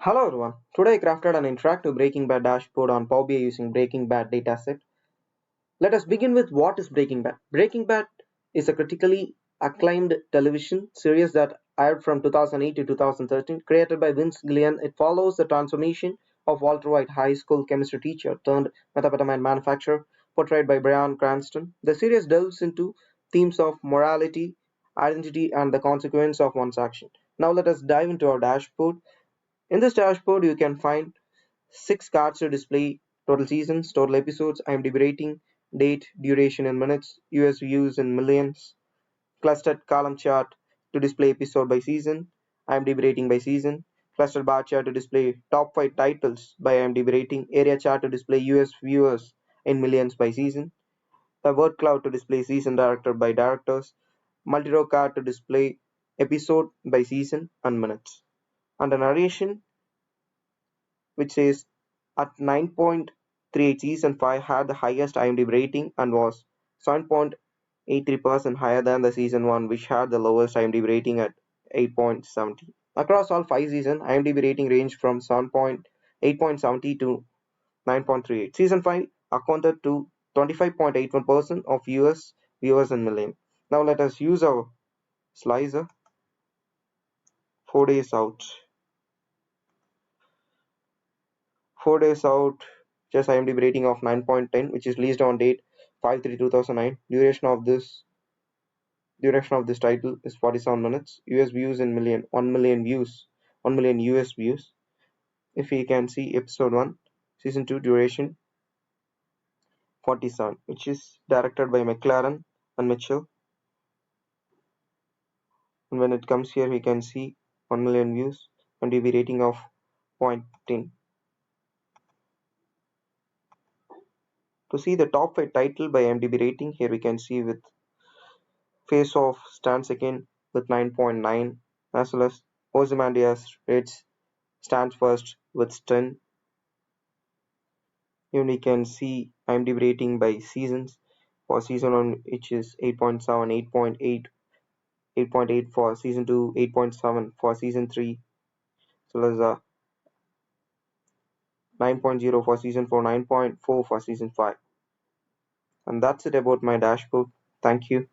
Hello everyone. Today I crafted an interactive Breaking Bad dashboard on Power BI using Breaking Bad dataset. Let us begin with what is Breaking Bad. Breaking Bad is a critically acclaimed television series that aired from 2008 to 2013, created by Vince Gilligan. It follows the transformation of Walter White, high school chemistry teacher turned methamphetamine manufacturer, portrayed by Bryan Cranston. The series delves into themes of morality, identity, and the consequence of one's action. Now let us dive into our dashboard. In this dashboard, you can find six cards to display total seasons, total episodes, IMDb rating, date, duration in minutes, US views in millions, clustered column chart to display episode by season, IMDb rating by season, clustered bar chart to display top 5 titles by IMDb rating, area chart to display US viewers in millions by season, a word cloud to display season director by directors, multi-row card to display episode by season and minutes, and a narration which says at 9.38 season 5 had the highest IMDb rating and was 7.83% higher than the season 1 which had the lowest IMDb rating at 8.70. Across all 5 seasons, IMDb rating ranged from 8.70 to 9.38. Season 5 accounted to 25.81% of US viewers in million. Now let us use our slicer 4 days out. 4 days out, just IMDb rating of 9.10, which is released on date 5/3/2009. Duration of this title is 47 minutes. US views in million, 1 million views, 1 million US views. If we can see episode 1, season 2 duration 47, which is directed by McLaren and Mitchell. And when it comes here, we can see 1 million views, IMDb rating of 0.10. To see the top 5 title by IMDb rating, here we can see with Face Off stands second with 9.9, as well as Ozymandias rates stands first with 10. Here we can see IMDb rating by seasons. For season 1, which is 8.7, 8.8, 8.8 for season 2, 8.7 for season 3, as well as 9.0 for season 4, 9.4 for season 5. And that's it about my dashboard. Thank you.